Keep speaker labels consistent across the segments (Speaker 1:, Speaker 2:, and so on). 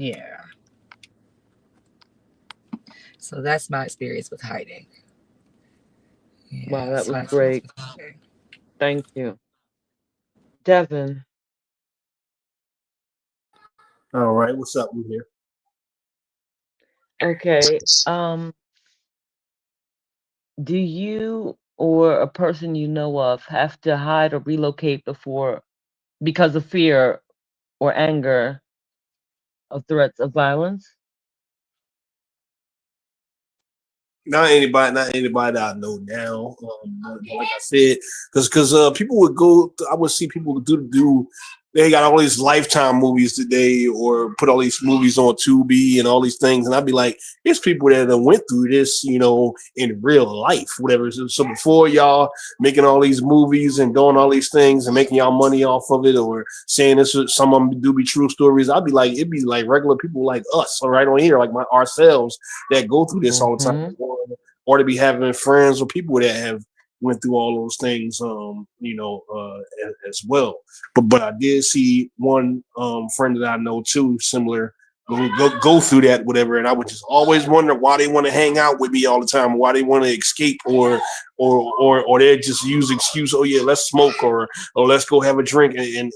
Speaker 1: Yeah. So that's my experience with hiding. Yeah,
Speaker 2: Wow, that
Speaker 1: that's
Speaker 2: was
Speaker 1: my experience
Speaker 2: great.
Speaker 1: with hiding.
Speaker 2: Thank you. Devin,
Speaker 3: All right, what's up? We here.
Speaker 2: okay. Do you or a person you know of have to hide or relocate before because of fear or anger of threats of violence?
Speaker 3: Not anybody that I know now. But like I said, because people would go. I would see people do. They got all these Lifetime movies today, or put all these movies on Tubi and all these things, and I'd be like, "There's people that have went through this, in real life, whatever." So before y'all making all these movies and doing all these things and making y'all money off of it, or saying this, some of them do be true stories, I'd be like, it'd be like regular people like us, right on here, like ourselves that go through this all the time,
Speaker 2: Mm-hmm.
Speaker 3: or to be having friends or people that have went through all those things, as well. But I did see one friend that I know too, similar. Go through that, whatever, and I would just always wonder why they want to hang out with me all the time, why they want to escape, or they just use excuse. Oh yeah, let's smoke, or let's go have a drink, and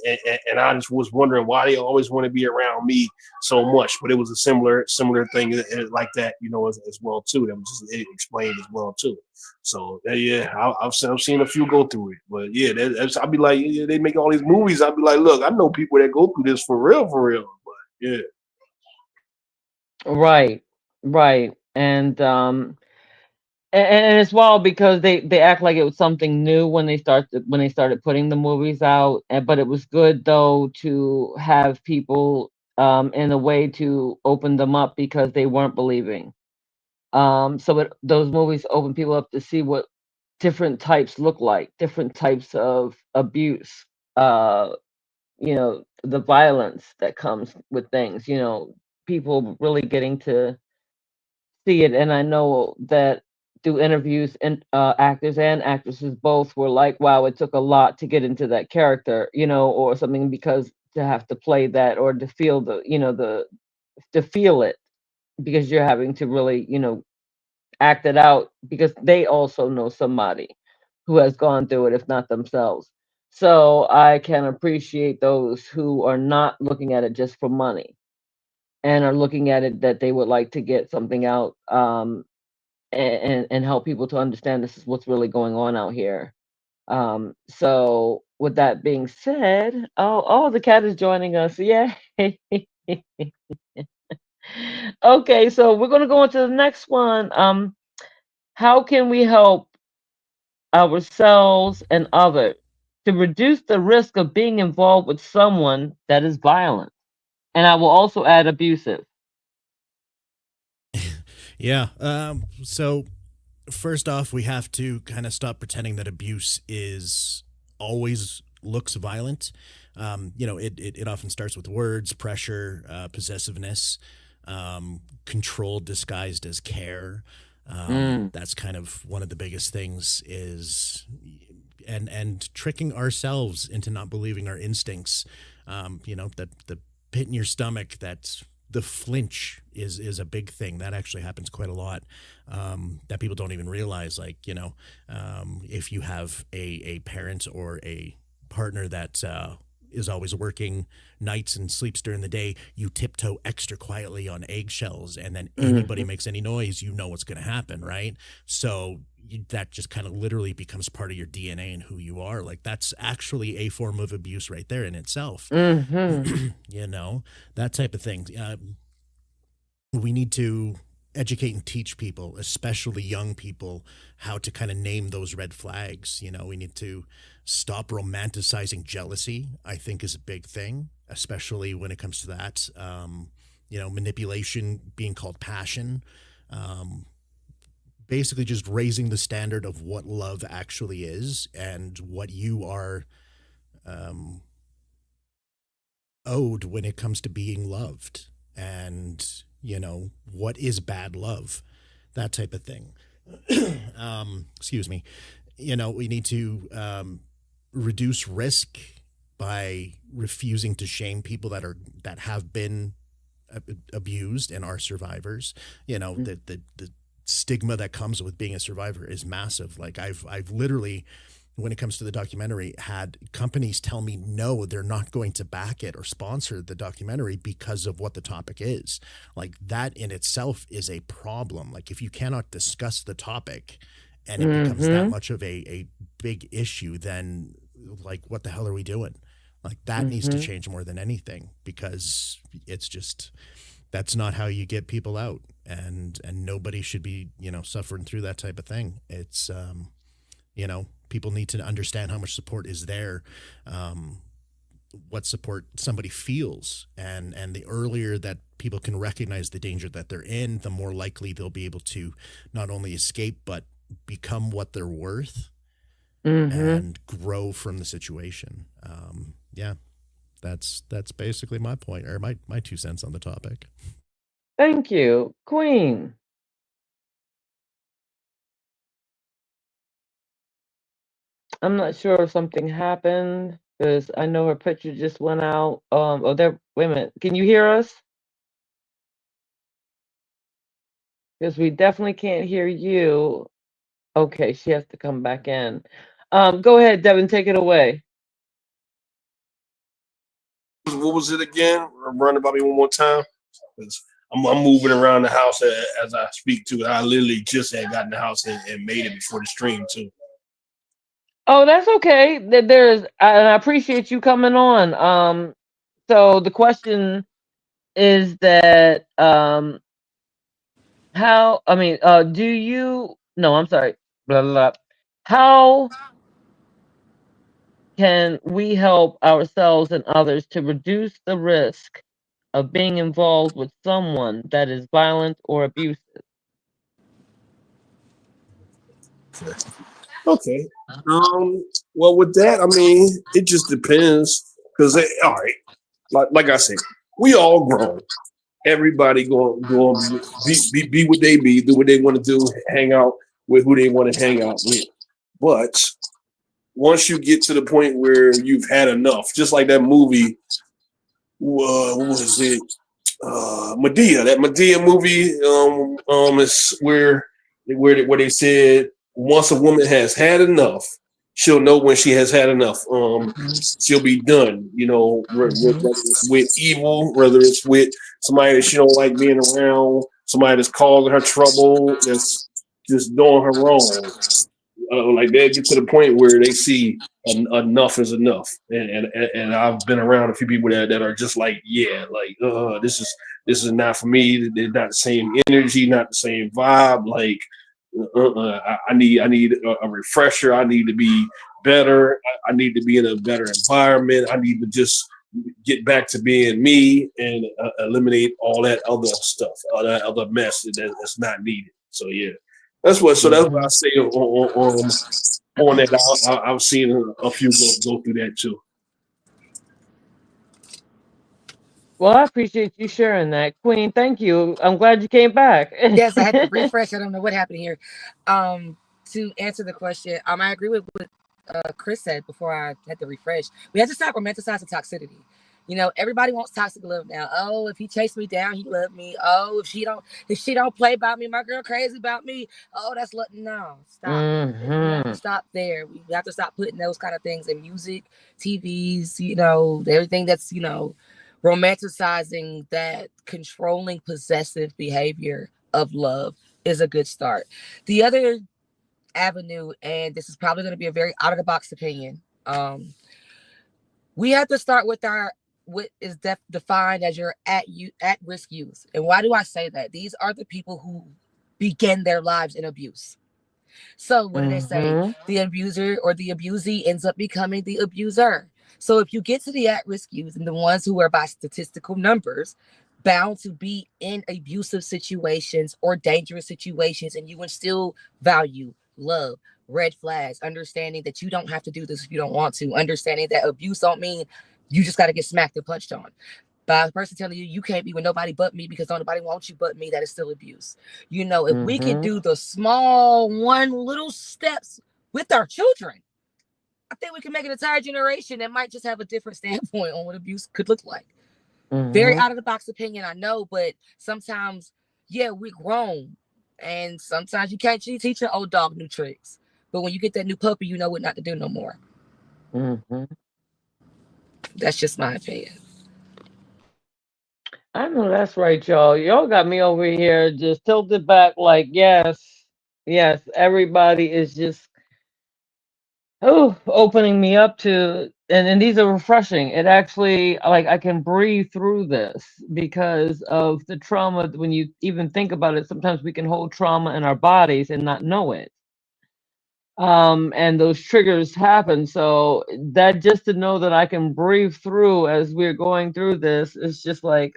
Speaker 3: I just was wondering why they always want to be around me so much. But it was a similar thing like that, as well too. That was just explained as well too. So yeah, I've seen a few go through it, but yeah, I'd be like, yeah, they make all these movies. I'd be like, look, I know people that go through this for real. But yeah,
Speaker 2: Right, right. And it's wild because they act like it was something new when they started putting the movies out. But it was good though to have people in a way to open them up because they weren't believing. Those movies open people up to see what different types look like, different types of abuse. Uh, the violence that comes with things. People really getting to see it, and I know that through interviews, and actors and actresses both were like, "Wow, it took a lot to get into that character," or something, because to have to play that or to feel the to feel it, because you're having to really, act it out, because they also know somebody who has gone through it, if not themselves. So I can appreciate those who are not looking at it just for money and are looking at it that they would like to get something out, and help people to understand this is what's really going on out here. So with that being said, oh, the cat is joining us. Yeah. Okay, so we're gonna go on to the next one. How can we help ourselves and others to reduce the risk of being involved with someone that is violent? And I will also add abusive.
Speaker 4: Yeah. So first off, we have to kind of stop pretending that abuse is always looks violent. It often starts with words, pressure, possessiveness, control disguised as care.
Speaker 2: Mm,
Speaker 4: That's kind of one of the biggest things is and tricking ourselves into not believing our instincts. The pit in your stomach, that the flinch is a big thing that actually happens quite a lot, that people don't even realize. Like, if you have a parent or a partner that is always working nights and sleeps during the day, you tiptoe extra quietly on eggshells, and then anybody
Speaker 2: mhm,
Speaker 4: makes any noise, you know what's going to happen, right? So that just kind of literally becomes part of your DNA and who you are. Like, that's actually a form of abuse right there in itself.
Speaker 2: mhm,
Speaker 4: you know, that type of thing. We need to educate and teach people, especially young people, how to kind of name those red flags. We need to stop romanticizing jealousy, I think, is a big thing, especially when it comes to that. Manipulation being called passion. Um, Basically, just raising the standard of what love actually is and what you are um, owed when it comes to being loved, and what is bad love, that type of thing. Excuse me. We need to reduce risk by refusing to shame people that have been abused and are survivors. You know, the stigma that comes with being a survivor is massive. Like I've literally, when it comes to the documentary, had companies tell me no, they're not going to back it or sponsor the documentary because of what the topic is. Like that in itself is a problem. Like if you cannot discuss the topic and it becomes that much of a big issue, then like what the hell are we doing? Like that needs to change more than anything, because it's just, that's not how you get people out, and nobody should be, you know, suffering through that type of thing. It's, you know, people need to understand how much support is there, what support somebody feels. And the earlier that people can recognize the danger that they're in, the more likely they'll be able to not only escape, but become what they're worth and grow from the situation. Yeah, that's basically my point, or my 2 cents on the topic.
Speaker 2: Thank you, Queen. I'm not sure if something happened because I know her picture just went out. Oh, there. Wait a minute. Can you hear us? Because we definitely can't hear you. Okay, she has to come back in. Go ahead, Devin. Take it away.
Speaker 3: What was it again? Run it by me one more time. 'Cause I'm moving around the house as I speak to it. I literally just had gotten the house and made it before the stream too.
Speaker 2: Oh, that's okay. There's, and I appreciate you coming on. So the question is that, how? I mean, do you? No, I'm sorry. Blah, blah, blah. How can we help ourselves and others to reduce the risk of being involved with someone that is violent or abusive?
Speaker 3: Okay. Well, with that, I mean, it just depends. Because all right, like I said, we all grown. Everybody going be what they be, do what they want to do, hang out with who they want to hang out with. But once you get to the point where you've had enough, just like that movie, what was it? Medea. That Medea movie is where they said once a woman has had enough, she'll know when she has had enough. She'll be done. You know, whether it's with evil, whether it's with somebody that she don't like being around, somebody that's causing her trouble, that's just doing her wrong. Like they get to the point where they see enough is enough, and I've been around a few people that are just like, yeah, like this is not for me. They're not the same energy, not the same vibe. Like I need a refresher. I need to be better. I need to be in a better environment. I need to just get back to being me and eliminate all that other stuff, all that other mess that's not needed. So yeah. That's what. So that's what I say on that. I've seen a few go through that too.
Speaker 2: Well, I appreciate you sharing that, Queen. Thank you. I'm glad you came back.
Speaker 1: Yes, I had to refresh. I don't know what happened here. To answer the question, I agree with what Chris said before I had to refresh. We have to stop romanticizing toxicity. You know, everybody wants toxic love now. Oh, if he chased me down, he loved me. Oh, if she don't play about me, my girl crazy about me. Oh, that's no, stop. We have to stop there. We have to stop putting those kind of things in music, TVs, you know, everything that's, you know, romanticizing that controlling, possessive behavior of love is a good start. The other avenue, and this is probably going to be a very out of the box opinion, we have to start with what is defined as your at risk youth. And why do I say that? These are the people who begin their lives in abuse. So what do they say? The abuser or the abusee ends up becoming the abuser. So if you get to the at-risk youth and the ones who are by statistical numbers bound to be in abusive situations or dangerous situations, and you instill value, love, red flags, understanding that you don't have to do this if you don't want to, understanding that abuse don't mean you just got to get smacked and punched on. By a person telling you can't be with nobody but me because nobody wants you but me, that is still abuse. You know, if we could do the small one little steps with our children, I think we can make an entire generation that might just have a different standpoint on what abuse could look like. Very
Speaker 2: Mm-hmm.
Speaker 1: out of the box opinion, I know, but sometimes, yeah, we're grown. And sometimes you can't teach an old dog new tricks. But when you get that new puppy, you know what not to do no more.
Speaker 2: Mm-hmm.
Speaker 1: That's just my opinion.
Speaker 2: I know that's right, y'all. Y'all got me over here just tilted back like, yes, yes, everybody is just opening me up to, and these are refreshing. It actually, like, I can breathe through this because of the trauma. When you even think about it, sometimes we can hold trauma in our bodies and not know it. And those triggers happen. So that, just to know that I can breathe through as we're going through this, is just like,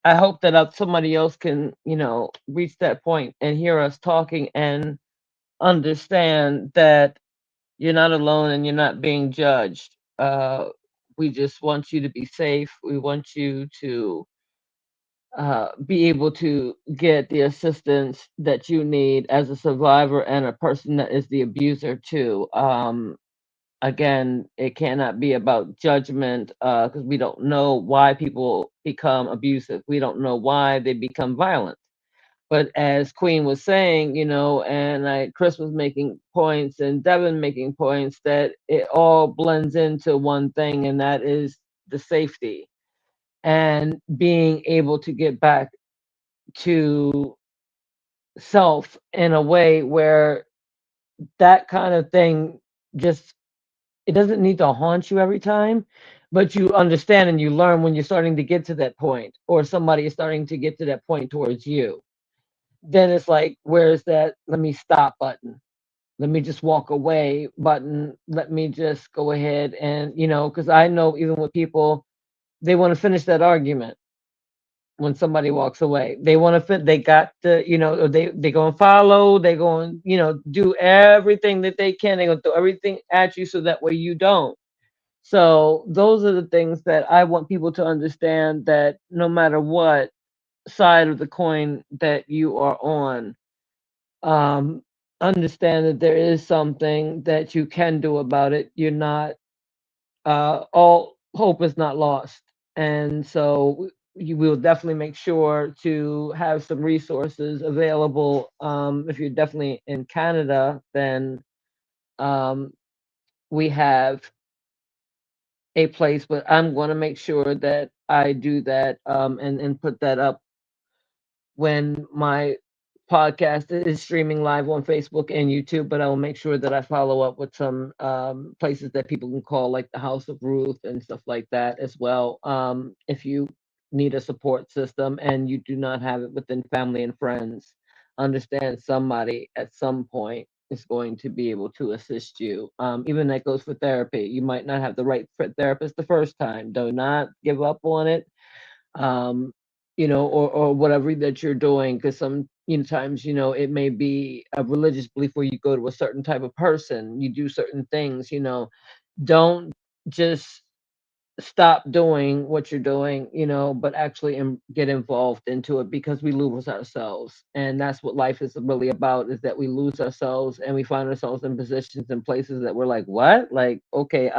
Speaker 2: I hope that somebody else can, reach that point and hear us talking and understand that you're not alone and you're not being judged. We just want you to be safe. We want you to be able to get the assistance that you need as a survivor and a person that is the abuser too. Again, it cannot be about judgment because we don't know why people become abusive. We don't know why they become violent. But as Queen was saying, and Chris was making points and Devin making points, that it all blends into one thing, and that is the safety and being able to get back to self in a way where that kind of thing just, it doesn't need to haunt you every time, but you understand and you learn when you're starting to get to that point, or somebody is starting to get to that point towards you. Then it's like, where's that let me stop button? Let me just walk away button. Let me just go ahead and, because I know even with people, they want to finish that argument when somebody walks away. They want to they got to, they go and follow, they go and, do everything that they can. They're going to throw everything at you so that way you don't. So those are the things that I want people to understand, that no matter what side of the coin that you are on, um, understand that there is something that you can do about it. You're not, all hope is not lost. And so you will definitely make sure to have some resources available. If you're definitely in Canada, then um, we have a place, but I'm going to make sure that I do that, and put that up when my podcast is streaming live on Facebook and YouTube. But I will make sure that I follow up with some places that people can call, like the House of Ruth and stuff like that as well. If you need a support system and you do not have it within family and friends, understand somebody at some point is going to be able to assist you. Even that goes for therapy. You might not have the right therapist the first time. Do not give up on it. um, or whatever that you're doing, because some, times, it may be a religious belief where you go to a certain type of person, you do certain things, don't just stop doing what you're doing, but actually get involved into it, because we lose ourselves. And that's what life is really about, is that we lose ourselves and we find ourselves in positions and places that we're like, what? Like, okay,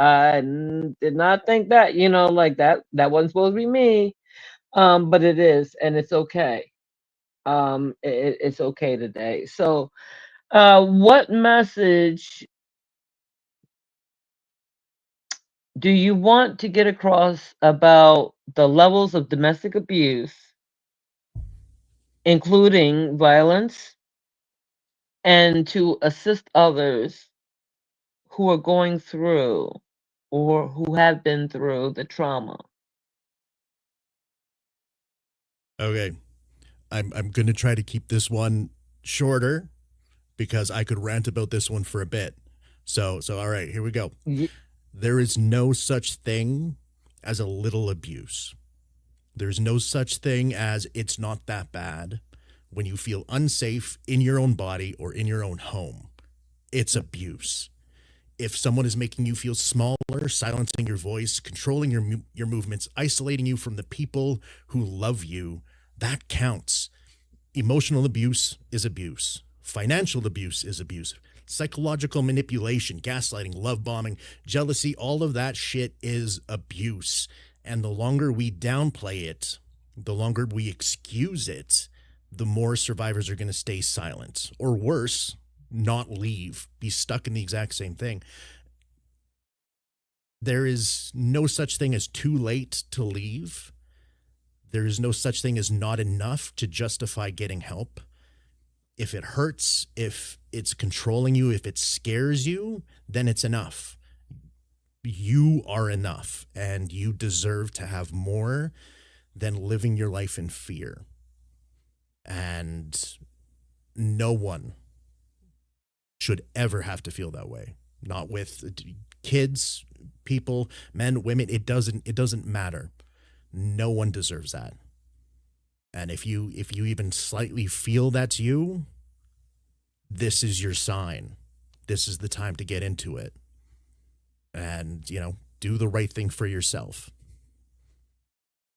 Speaker 2: did not think that, like that wasn't supposed to be me. But it is, and it's okay. It's okay today. So, what message do you want to get across about the levels of domestic abuse, including violence, and to assist others who are going through or who have been through the trauma?
Speaker 4: Okay. I'm going to try to keep this one shorter because I could rant about this one for a bit. So all right, here we go. There is no such thing as a little abuse. There's no such thing as it's not that bad when you feel unsafe in your own body or in your own home. It's abuse. If someone is making you feel smaller, silencing your voice, controlling your movements, isolating you from the people who love you, that counts. Emotional abuse is abuse. Financial abuse is abuse. Psychological manipulation, gaslighting, love bombing, jealousy, all of that shit is abuse. And the longer we downplay it, the longer we excuse it, the more survivors are going to stay silent, or worse, not leave, be stuck in the exact same thing. There is no such thing as too late to leave. There is no such thing as not enough to justify getting help. If it hurts, if it's controlling you, if it scares you, then it's enough. You are enough, and you deserve to have more than living your life in fear. And no one should ever have to feel that way. Not with kids, people, men, women. It doesn't matter. No one deserves that. And if you even slightly feel that's you, this is your sign. This is the time to get into it. And, do the right thing for yourself.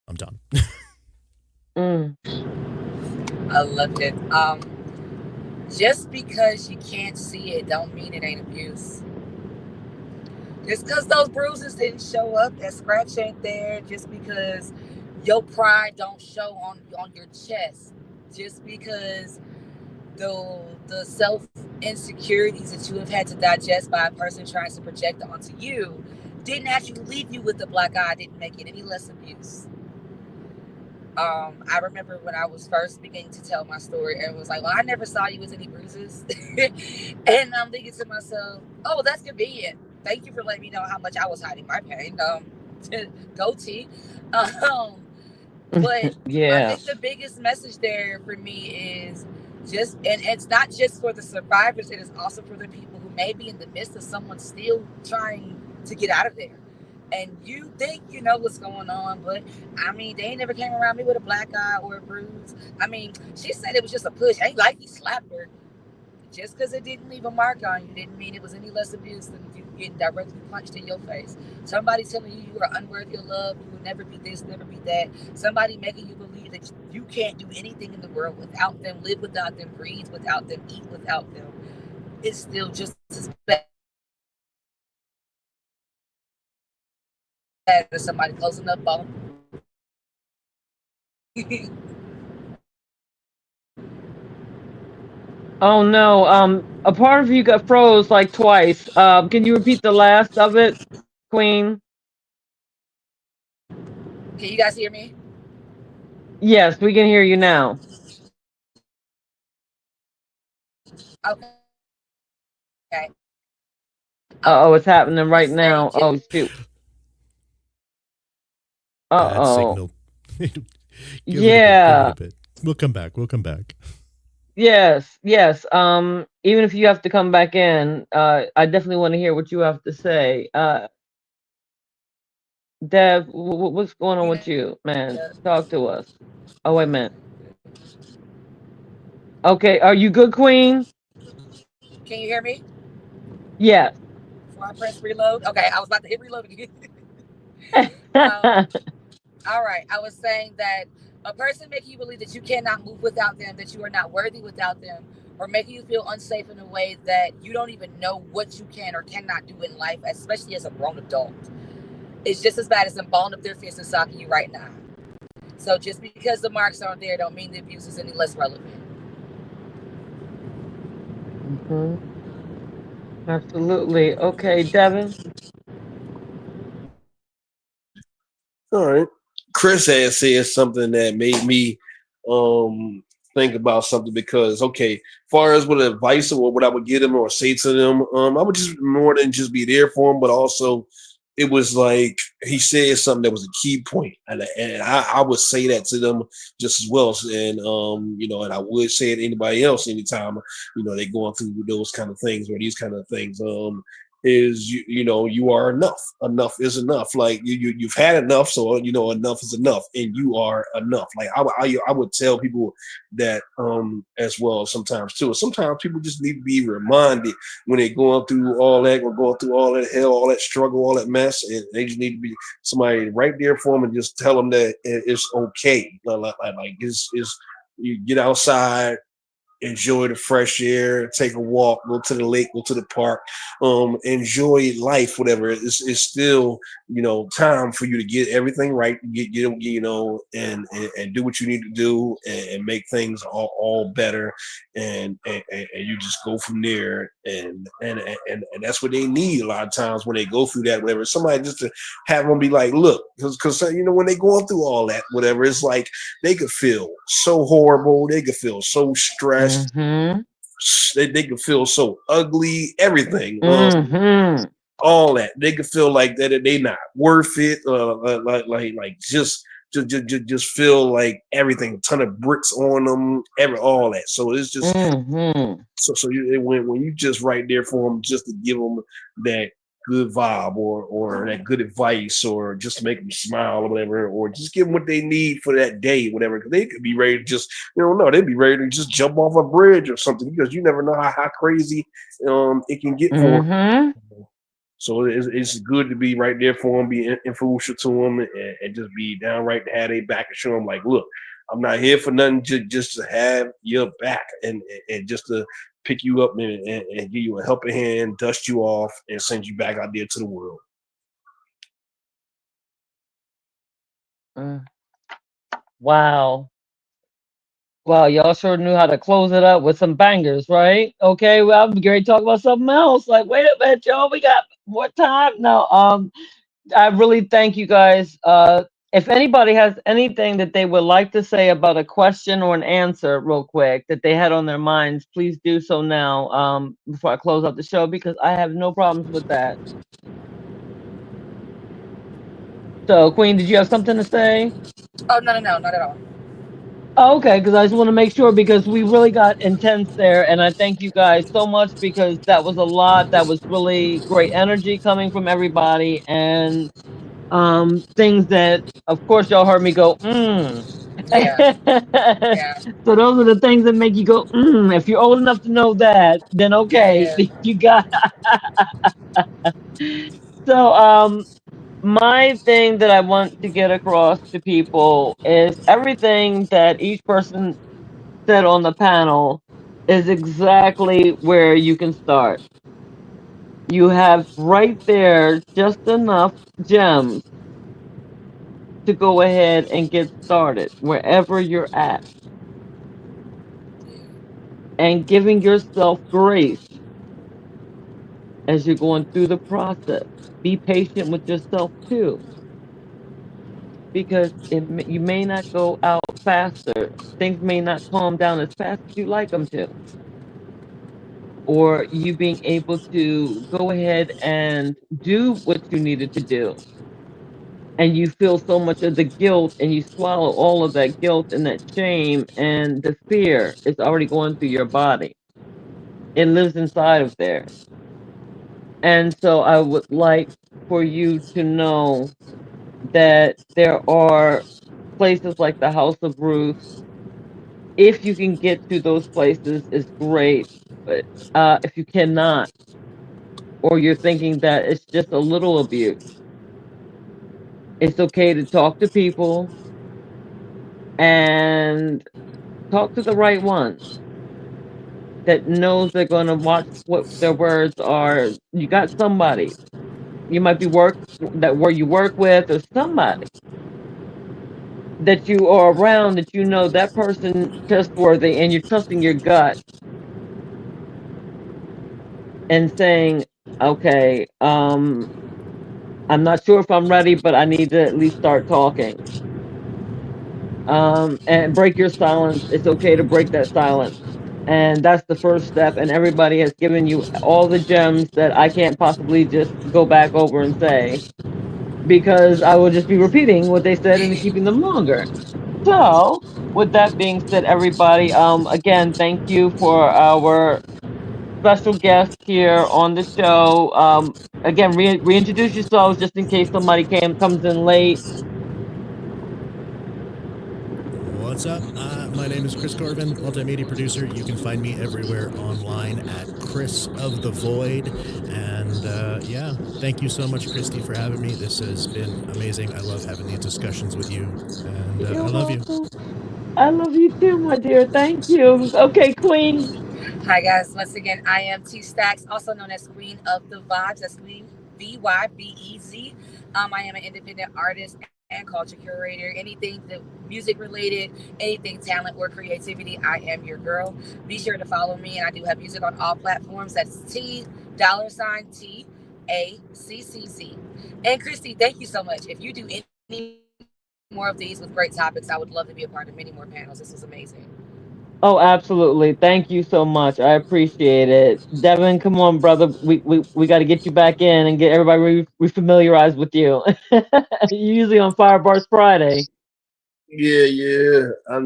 Speaker 4: I'm done.
Speaker 1: I loved it. Just because you can't see it don't mean it ain't abuse. Just because those bruises didn't show up, that scratch ain't there, just because your pride don't show on your chest, just because the self insecurities that you have had to digest by a person trying to project onto you didn't actually leave you with a black eye, didn't make it any less abuse. I remember when I was first beginning to tell my story, and was like, well, I never saw you with any bruises. And I'm thinking to myself, oh, that's convenient. Thank you for letting me know how much I was hiding my pain. Goatee. But
Speaker 2: Yeah.
Speaker 1: I think the biggest message there for me is just, and it's not just for the survivors, it is also for the people who may be in the midst of someone still trying to get out of there. And you think you know what's going on, but I mean, they ain't never came around me with a black eye or a bruise. I mean, she said it was just a push. Ain't like he slapped her. Just because it didn't leave a mark on you didn't mean it was any less abuse than you getting directly punched in your face. Somebody telling you are unworthy of love, you will never be this, never be that. Somebody making you believe that you can't do anything in the world without them, live without them, breathe without them, eat without them. It's still just as bad as somebody closing up on.
Speaker 2: Oh no. A part of you got froze like twice. Can you repeat the last of it, Queen?
Speaker 1: Can you guys hear me?
Speaker 2: Yes, we can hear you now.
Speaker 1: Okay.
Speaker 2: Oh, it's happening right now. Oh shoot.
Speaker 4: Bad signal.
Speaker 2: Yeah.
Speaker 4: Give it a bit. We'll come back.
Speaker 2: Yes. Even if you have to come back in, I definitely want to hear what you have to say. Dev, what's going on with you, man? Talk to us. Oh, wait a minute. Okay, are you good, Queen?
Speaker 1: Can you hear me?
Speaker 2: Yes.
Speaker 1: Before I press reload? Okay, I was about to hit reload again. All right, I was saying that a person making you believe that you cannot move without them, that you are not worthy without them, or making you feel unsafe in a way that you don't even know what you can or cannot do in life, especially as a grown adult, it's just as bad as them balling up their fists and socking you right now. So just because the marks aren't there don't mean the abuse is any less relevant.
Speaker 2: Mm-hmm. Absolutely. Okay, Devin.
Speaker 3: All right. Chris had said something that made me think about something because, okay, far as what advice or what I would give them or say to them, I would just more than just be there for them, but also it was like he said something that was a key point, and I would say that to them just as well, and and I would say it to anybody else anytime they're going through those kind of things or these kind of things. Is you are enough. Enough is enough. Like you've had enough, so enough is enough, and you are enough. Like I would tell people that as well sometimes too. Sometimes people just need to be reminded when they're going through all that, or going through all that hell, all that struggle, all that mess, and they just need to be somebody right there for them and just tell them that it's okay. Like it's you get outside enjoy the fresh air, take a walk, go to the lake, go to the park, enjoy life, whatever. It's still, time for you to get everything right, get and do what you need to do and make things all better, and you just go from there, and that's what they need a lot of times when they go through that, whatever. Somebody just to have them be like, look, because when they going through all that, whatever, it's like they could feel so horrible, they could feel so stressed. They can feel so ugly, everything, all that. They can feel like that they not worth it, like just feel like everything, a ton of bricks on them, all that. So it's just when you just right there for them, just to give them that good vibe or that good advice, or just to make them smile or whatever, or just give them what they need for that day, whatever. Because they could be ready to just, they'd be ready to just jump off a bridge or something, because you never know how crazy it can get for them. So it's good to be right there for them, be influential to them, and just be downright to have their back and show them like, look, I'm not here for nothing, just to have your back and just to pick you up and give you a helping hand, dust you off, and send you back out there to the world.
Speaker 2: Wow, y'all sure knew how to close it up with some bangers, right? Okay, well, I'm going to talk about something else. Like, wait a minute, Joe, we got more time. No, I really thank you guys. If anybody has anything that they would like to say about a question or an answer real quick that they had on their minds, please do so now, before I close out the show, because I have no problems with that. So, Queen, did you have something to say?
Speaker 1: Oh, no, not at all.
Speaker 2: Oh, okay, because I just want to make sure, because we really got intense there, and I thank you guys so much, because that was a lot. That was really great energy coming from everybody, and things that, of course, y'all heard me go,
Speaker 1: Yeah.
Speaker 2: So those are the things that make you go, If you're old enough to know that, then okay,
Speaker 1: Yeah.
Speaker 2: you got. So, my thing that I want to get across to people is everything that each person said on the panel is exactly where you can start. You have right there just enough gems to go ahead and get started wherever you're at, and giving yourself grace as you're going through the process. Be patient with yourself too, because you may not go out faster. Things may not calm down as fast as you like them to, or you being able to go ahead and do what you needed to do. And you feel so much of the guilt, and you swallow all of that guilt and that shame, and the fear is already going through your body. It lives inside of there. And so I would like for you to know that there are places like the House of Ruth. If you can get to those places, it's great. But if you cannot, or you're thinking that it's just a little abuse, it's okay to talk to people, and talk to the right ones that knows they're going to watch what their words are. You got somebody. You might be where you work with, or somebody that you are around, that you know that person trustworthy, and you're trusting your gut and saying, okay, I'm not sure if I'm ready, but I need to at least start talking. And break your silence. It's okay to break that silence. And that's the first step. And everybody has given you all the gems that I can't possibly just go back over and say, because I will just be repeating what they said and keeping them longer. So, with that being said, everybody, again, thank you for our special guest here on the show. Again, reintroduce yourselves just in case somebody comes in late.
Speaker 4: What's up? My name is Chris Corvin, multimedia producer. You can find me everywhere online at Chris of the Void. And yeah, thank you so much, Christy, for having me. This has been amazing. I love having these discussions with you, and I love you.
Speaker 2: I love you too, my dear. Thank you. Okay, Queen.
Speaker 1: Hi guys, once again, I am T Stacks, also known as Queen of the Vibes. That's Queen VYBEZ. I am an independent artist and culture curator. Anything that music related, anything talent or creativity, I am your girl. Be sure to follow me, and I do have music on all platforms. That's $TACCZ. And Christy, thank you so much. If you do any more of these with great topics, I would love to be a part of many more panels. This was amazing.
Speaker 2: Oh, absolutely. Thank you so much. I appreciate it. Devin, come on, brother. We got to get you back in and get everybody re-familiarized with you. You're usually on Fire Bars Friday.
Speaker 3: Yeah. I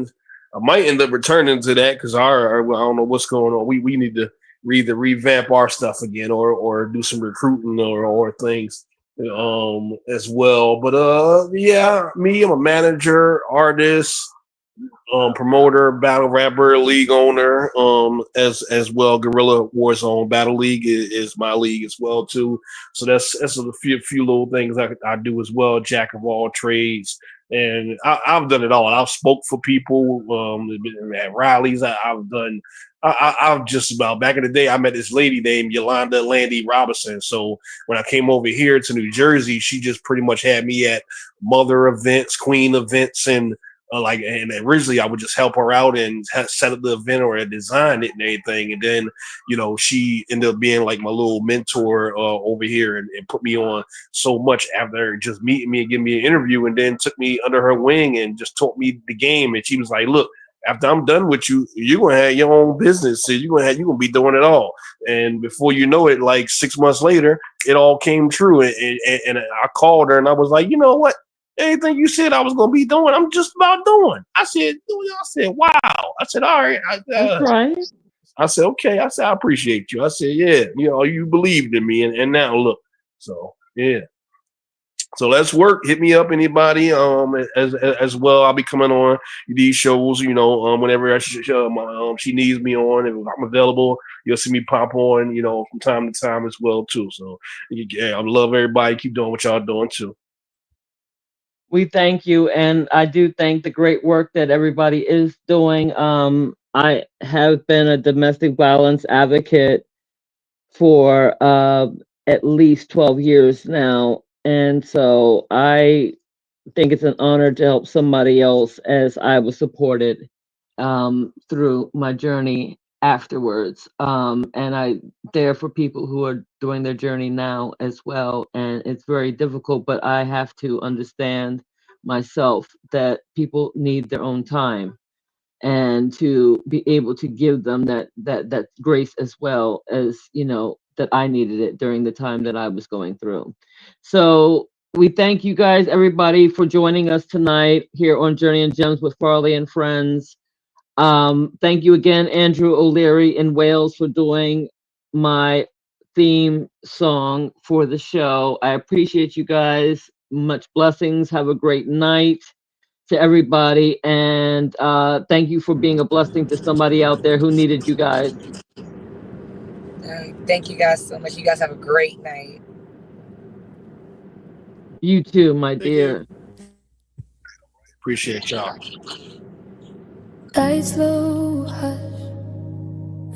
Speaker 3: might end up returning to that because I don't know what's going on. We need to either revamp our stuff again or do some recruiting or things as well. But yeah, I'm a manager, artist, promoter, battle rapper, league owner, as well. Guerrilla Warzone Battle League is my league as well too. So that's a few little things I do as well. Jack of all trades, and I've done it all. I've spoke for people at rallies. I've just about back in the day. I met this lady named Yolanda Landy Robinson. So when I came over here to New Jersey, she just pretty much had me at mother events, queen events, and and originally I would just help her out and set up the event or design it and everything. And then, she ended up being like my little mentor over here and put me on so much after just meeting me and giving me an interview, and then took me under her wing and just taught me the game. And she was like, look, after I'm done with you, you're going to have your own business. So you're going to be doing it all. And before you know it, like 6 months later, it all came true. And I called her and I was like, you know what? Anything you said I was going to be doing, I'm just about doing. I said, wow. I said, all right.
Speaker 2: That's right.
Speaker 3: I said, okay. I said, I appreciate you. I said, yeah, you believed in me. And now look. So, yeah. So let's work. Hit me up, anybody. As well. I'll be coming on these shows. Whenever she needs me on, if I'm available, you'll see me pop on. From time to time as well too. So yeah, I love everybody. Keep doing what y'all doing too.
Speaker 2: We thank you, and I do thank the great work that everybody is doing. I have been a domestic violence advocate for at least 12 years now, and so I think it's an honor to help somebody else as I was supported through my journey afterwards. And I'm there for people who are doing their journey now as well. And it's very difficult, but I have to understand myself that people need their own time, and to be able to give them that grace as well, as that I needed it during the time that I was going through. So we thank you guys, everybody, for joining us tonight here on Journey and Gems with Farley and Friends. Thank you again, Andrew O'Leary in Wales, for doing my theme song for the show. I appreciate you guys. Much blessings. Have a great night to everybody. And thank you for being a blessing to somebody out there who needed you guys.
Speaker 1: Thank you guys so much. You guys have a great night.
Speaker 2: You too, my dear.
Speaker 3: Appreciate y'all.
Speaker 5: Lights low, hush,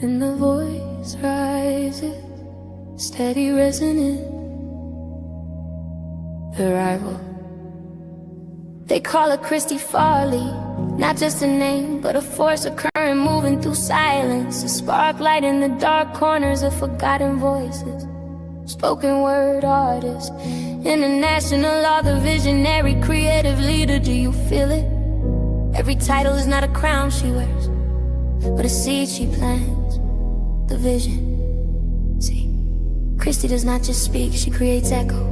Speaker 5: and the voice rises, steady resonant. The rival. They call her Christy Farley, not just a name, but a force, a current moving through silence, a spark light in the dark corners of forgotten voices. Spoken word artist, international author, visionary, creative leader. Do you feel it? Every title is not a crown she wears, but a seed she plants, the vision. See, Christy does not just speak, she creates echo.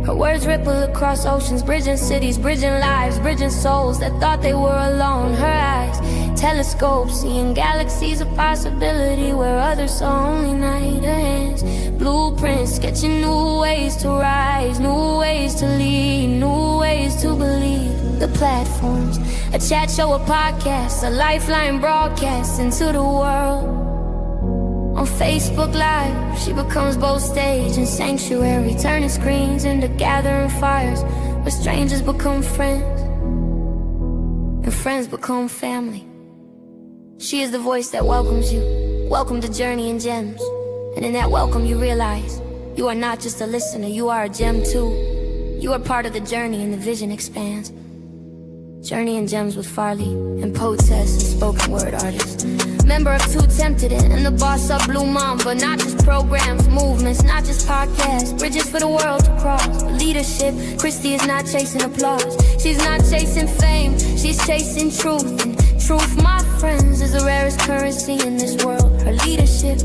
Speaker 5: Her words ripple across oceans, bridging cities, bridging lives, bridging souls that thought they were alone. Her eyes, telescopes, seeing galaxies of possibility where others saw only night. Her hands, blueprints, sketching new ways to rise, new ways to lead, new ways to believe. The platforms, a chat show, a podcast, a lifeline broadcast into the world. On Facebook Live, she becomes both stage and sanctuary, turning screens into gathering fires where strangers become friends. and friends become family. She is the voice that welcomes you. Welcome to Journey and Gems. And in that welcome you realize you are not just a listener, you are a gem too. You are part of the journey and the vision expands. Journey and Gems with Farley and poetess and spoken word artist. Member of Too Tempted and the boss of Blue Mamba. Not just programs, movements, not just podcasts. Bridges for the world to cross. Leadership, Christy is not chasing applause. She's not chasing fame, she's chasing truth. And truth, my friends, is the rarest currency in this world. Her leadership,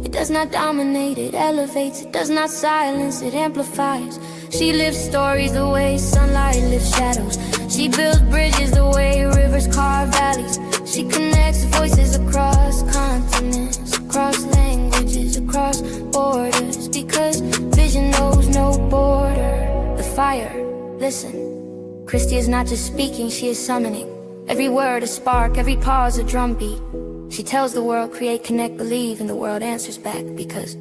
Speaker 5: it does not dominate, it elevates. It does not silence, it amplifies. She lives stories the way sunlight lifts shadows. She builds bridges the way rivers carve valleys. She connects voices across continents, across languages, across borders. Because vision knows no border. The fire, listen. Christy is not just speaking, she is summoning. Every word a spark, every pause a drumbeat. She tells the world, create, connect, believe, and the world answers back. Because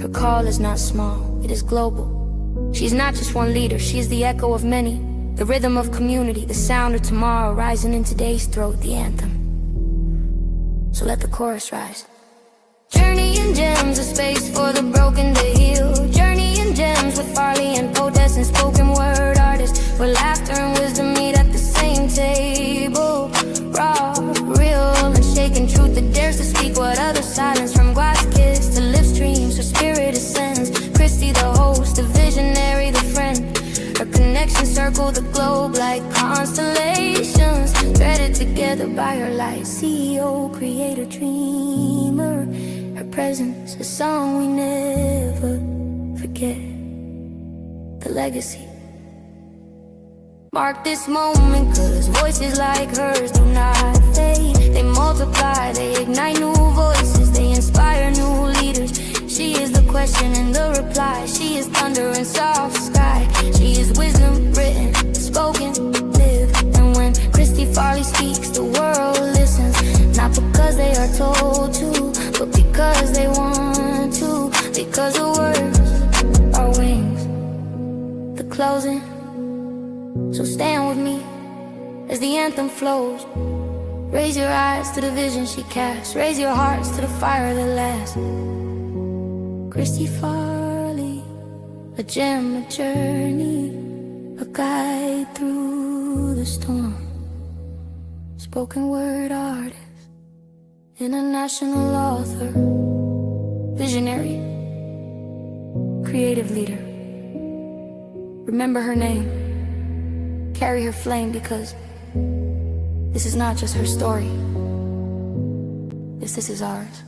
Speaker 5: her call is not small, it is global. She's not just one leader, she is the echo of many. The rhythm of community, the sound of tomorrow rising in today's throat, the anthem. So let the chorus rise. Journey and Gems, a space for the broken to heal. Journey and Gems with Farley and poetess and spoken word artists, where laughter and wisdom meet at the same table. Raw, real, and shaken truth that dares to speak what others silence. From glass kids to live streams, her spirit ascends. Christy the host, the visionary, the friend. Her connections circle the globe like constellations, threaded together by her light. CEO, creator, dreamer. Her presence, a song we never forget. The legacy. Mark this moment, cause voices like hers do not fade. They multiply, they ignite new voices, they inspire new leaders. She is the question and the reply. She is thunder and soft sky. She is wisdom written, spoken, lived. And when Christy Farley speaks, the world listens. Not because they are told to, but because they want to. Because the words are wings, the closing. So stand with me as the anthem flows. Raise your eyes to the vision she casts. Raise your hearts to the fire that lasts. Christy Farley, a gem, a journey, a guide through the storm. Spoken word artist, international author, visionary, creative leader. Remember her name, carry her flame, because this is not just her story. This is ours.